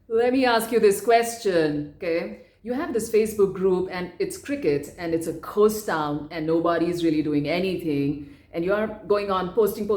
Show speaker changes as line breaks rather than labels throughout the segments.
Let me ask you this question, okay? You have this Facebook group and it's cricket and it's a ghost town and nobody is really doing anything. And you are going on posting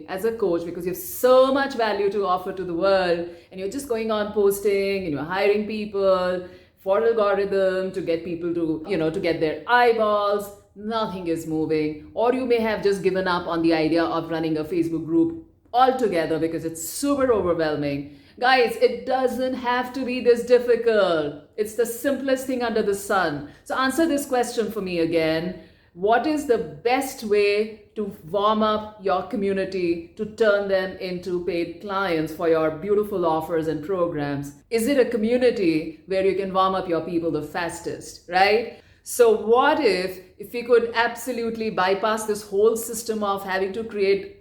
as a coach because you have so much value to offer to the world. And you're just going on posting and you're hiring people for algorithm to get people to, to get their eyeballs. Nothing is moving. Or you may have just given up on the idea of running a Facebook group altogether because it's super overwhelming. Guys, it doesn't have to be this difficult. It's the simplest thing under the sun. So answer this question for me again. What is the best way to warm up your community to turn them into paid clients for your beautiful offers and programs? Is it a community where you can warm up your people the fastest, right? So what if we could absolutely bypass this whole system of having to create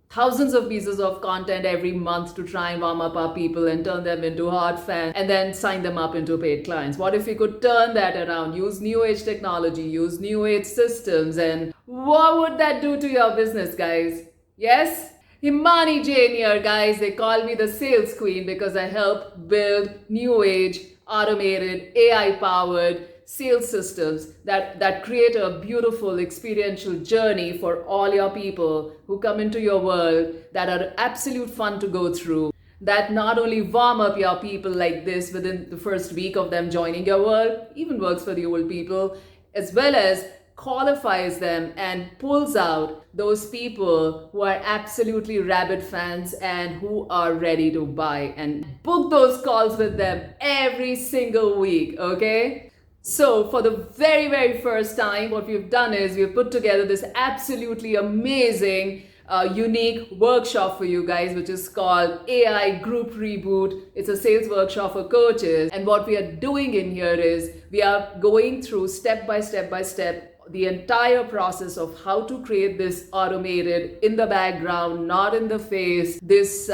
thousands of pieces of content every month to try and warm up our people and turn them into hard fans and then sign them up into paid clients? What if we could turn that around, use new age technology, use new age systems, and what would that do to your business, guys? Yes? Himani Jain here, guys. They call me the sales queen because I help build new age, automated, AI powered sales systems that create a beautiful experiential journey for all your people who come into your world, that are absolute fun to go through, that not only warm up your people like this within the first week of them joining your world, even works for the old people, as well as qualifies them and pulls out those people who are absolutely rabid fans and who are ready to buy, and book those calls with them every single week, okay? So for the very, very first time, what we've done is we've put together this absolutely amazing, unique workshop for you guys, which is called AI Group Reboot. It's a sales workshop for coaches. And what we are doing in here is we are going through step by step the entire process of how to create this automated, in the background, not in the face, this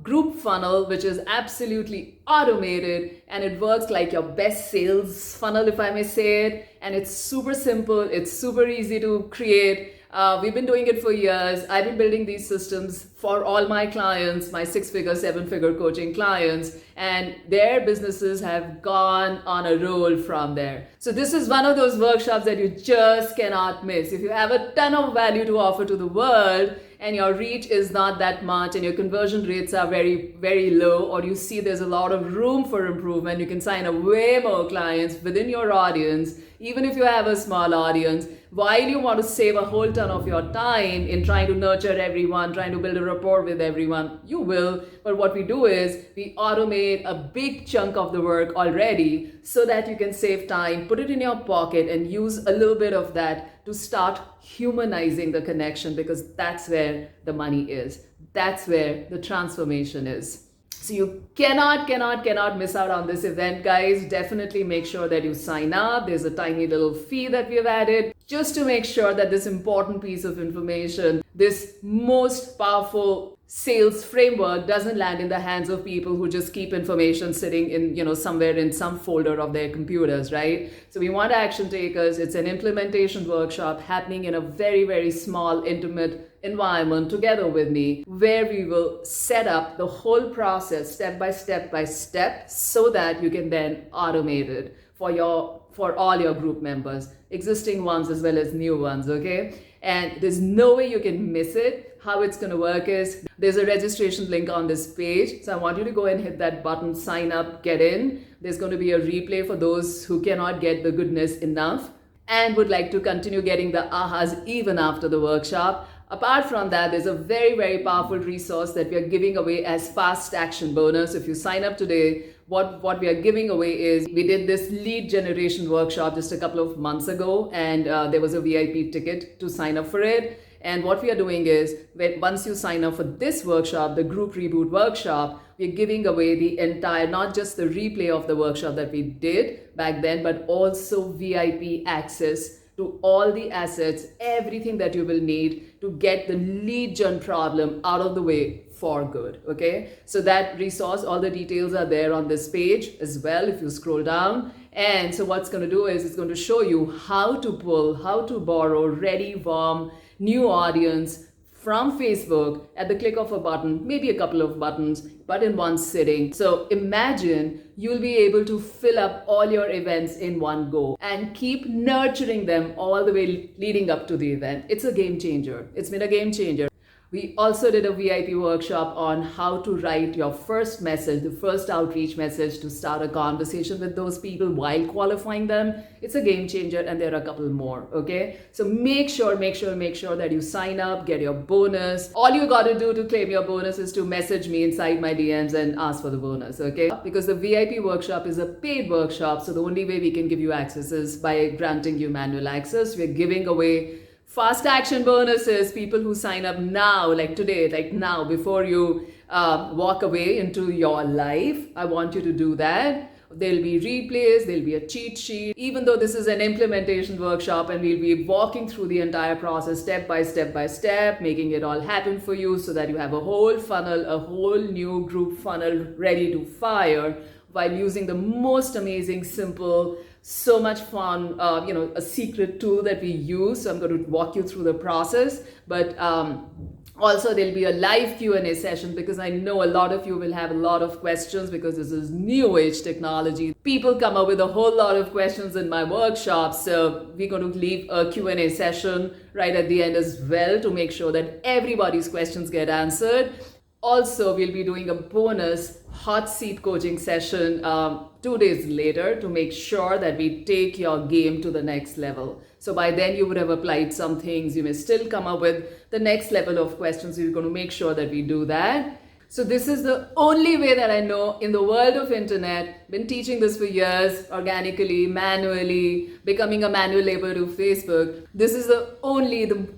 group funnel, which is absolutely automated, and it works like your best sales funnel, if I may say it. And it's super simple, it's super easy to create. We've been doing it for years. I've been building these systems for all my clients, my 6-figure, 7-figure coaching clients, and their businesses have gone on a roll from there. So this is one of those workshops that you just cannot miss. If you have a ton of value to offer to the world and your reach is not that much and your conversion rates are very, very low, or you see there's a lot of room for improvement, you can sign up way more clients within your audience, even if you have a small audience, while you want to save a whole ton of your time in trying to nurture everyone, trying to build a rapport with everyone, you will. But what we do is we automate a big chunk of the work already so that you can save time, put it in your pocket, and use a little bit of that to start humanizing the connection, because that's where the money is. That's where the transformation is. So you cannot miss out on this event, guys. Definitely make sure that you sign up. There's a tiny little fee that we have added just to make sure that this important piece of information, this most powerful sales framework, doesn't land in the hands of people who just keep information sitting in, somewhere in some folder of their computers, right? So we want action takers. It's an implementation workshop happening in a very, very small, intimate environment together with me, where we will set up the whole process step by step so that you can then automate it for all your group members, existing ones as well as new ones, okay? And there's no way you can miss it. How it's going to work is there's a registration link on this page. So I want you to go and hit that button, sign up, get in. There's going to be a replay for those who cannot get the goodness enough and would like to continue getting the ahas even after the workshop. Apart from that, there's a very, very powerful resource that we are giving away as fast action bonus. If you sign up today, what we are giving away is, we did this lead generation workshop just a couple of months ago, and there was a VIP ticket to sign up for it. And what we are doing is, once you sign up for this workshop, the Group Reboot workshop, we're giving away the entire, not just the replay of the workshop that we did back then, but also VIP access to all the assets, everything that you will need to get the lead gen problem out of the way for good, okay? So that resource, all the details are there on this page as well if you scroll down. And so what's going to do is it's going to show you how to pull, how to borrow ready, warm, new audience from Facebook at the click of a button, maybe a couple of buttons, but in one sitting. So imagine you'll be able to fill up all your events in one go and keep nurturing them all the way leading up to the event. It's a game changer. It's been a game changer. We also did a VIP workshop on how to write your first message, the first outreach message to start a conversation with those people while qualifying them. It's a game changer, and there are a couple more, okay? So make sure that you sign up, get your bonus. All you got to do to claim your bonus is to message me inside my DMs and ask for the bonus, okay? Because the VIP workshop is a paid workshop, so the only way we can give you access is by granting you manual access. We're giving away fast action bonuses. People who sign up now, like today, like now, before you walk away into your life, I want you to do that. There'll be replays, there'll be a cheat sheet. Even though this is an implementation workshop and we'll be walking through the entire process step by step, making it all happen for you so that you have a whole funnel, a whole new group funnel ready to fire while using the most amazing, simple, so much fun, a secret tool that we use. So I'm going to walk you through the process, but also there'll be a live Q&A session because I know a lot of you will have a lot of questions because this is new age technology. People come up with a whole lot of questions in my workshops. So we're going to leave a Q&A session right at the end as well to make sure that everybody's questions get answered. Also, we'll be doing a bonus hot seat coaching session 2 days later to make sure that we take your game to the next level. So by then you would have applied some things. You may still come up with the next level of questions. We're going to make sure that we do that. So this is the only way that I know in the world of internet, been teaching this for years, organically, manually, becoming a manual labor to Facebook. This is the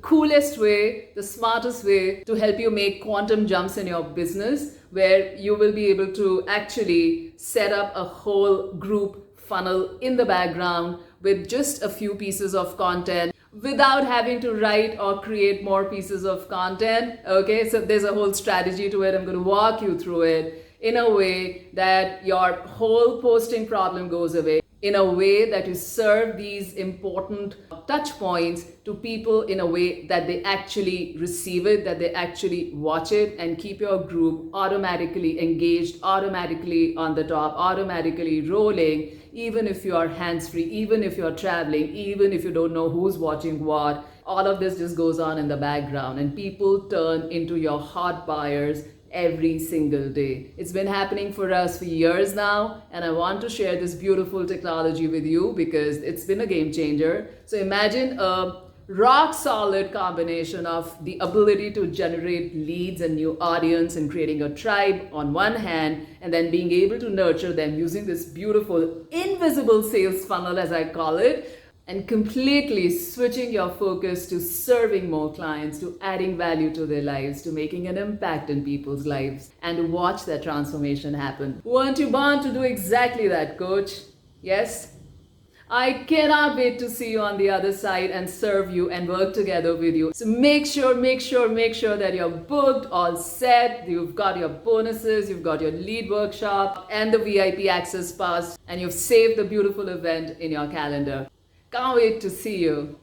coolest way, the smartest way to help you make quantum jumps in your business, where you will be able to actually set up a whole group funnel in the background with just a few pieces of content, without having to write or create more pieces of content. Okay, so there's a whole strategy to it. I'm going to walk you through it in a way that your whole posting problem goes away, in a way that you serve these important touch points to people in a way that they actually receive it, that they actually watch it, and keep your group automatically engaged, automatically on the top, automatically rolling, even if you are hands-free, even if you're traveling, even if you don't know who's watching what. All of this just goes on in the background, and people turn into your hot buyers every single day. It's been happening for us for years now, and I want to share this beautiful technology with you because it's been a game changer. So imagine a rock solid combination of the ability to generate leads and new audience and creating a tribe on one hand, and then being able to nurture them using this beautiful invisible sales funnel, as I call it, and completely switching your focus to serving more clients, to adding value to their lives, to making an impact in people's lives, and to watch that transformation happen. Weren't you born to do exactly that, coach? Yes? I cannot wait to see you on the other side and serve you and work together with you. So make sure that you're booked, all set. You've got your bonuses, you've got your lead workshop and the VIP access pass, and you've saved the beautiful event in your calendar. Can't wait to see you.